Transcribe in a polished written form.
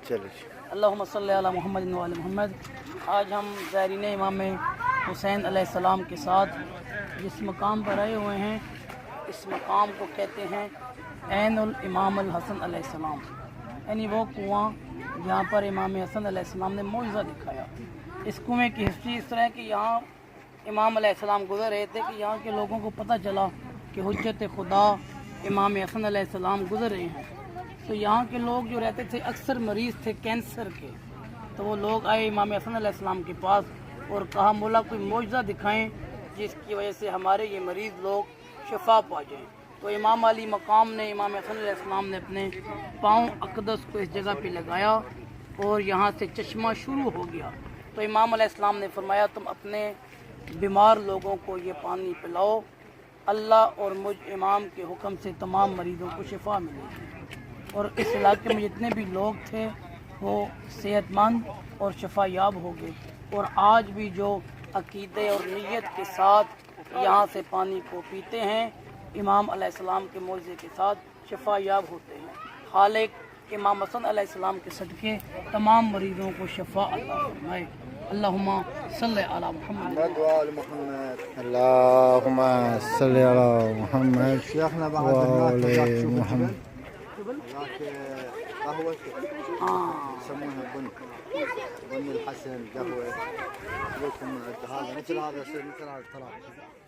چلیے اللہم صلی علی محمد و علی محمد۔ آج ہم زائرین امام حسین علیہ السلام کے ساتھ جس مقام پر آئے ہوئے ہیں، اس مقام کو کہتے ہیں عین الامام الحسن علیہ السلام، یعنی وہ کنواں جہاں پر امام حسن علیہ السلام نے معجزہ دکھایا۔ اس کنویں کی ہسٹری اس طرح ہے کہ یہاں امام علیہ السلام گزر رہے تھے کہ یہاں کے لوگوں کو پتہ چلا کہ حجت خدا امام حسن علیہ السلام گزر رہے ہیں، تو یہاں کے لوگ جو رہتے تھے اکثر مریض تھے کینسر کے، تو وہ لوگ آئے امام حسن علیہ السلام کے پاس اور کہا مولا کوئی معجزہ دکھائیں جس کی وجہ سے ہمارے یہ مریض لوگ شفا پا جائیں۔ تو امام علی مقام نے، امام حسن علیہ السلام نے اپنے پاؤں اقدس کو اس جگہ پہ لگایا اور یہاں سے چشمہ شروع ہو گیا۔ تو امام علیہ السلام نے فرمایا تم اپنے بیمار لوگوں کو یہ پانی پلاؤ، اللہ اور مجھ امام کے حکم سے تمام مریضوں کو شفا ملے گی۔ اور اس علاقے میں جتنے بھی لوگ تھے وہ صحت مند اور شفا یاب ہو گئے، اور آج بھی جو عقیدے اور نیت کے ساتھ یہاں سے پانی کو پیتے ہیں، امام علیہ السلام کے معجزے کے ساتھ شفا یاب ہوتے ہیں۔ خالق امام حسن علیہ السلام کے صدقے تمام مریضوں کو شفا عطا فرمائے۔ اللہم صلی علی محمد وآل محمد۔ اللهم صل على محمد شيخنا بعد وآل هناك ذاك شوف محمد. الجبل هناك قهوة يسمونها بن الحسن قهوة. لكم هذا مثل هذا مثل هذا التراب.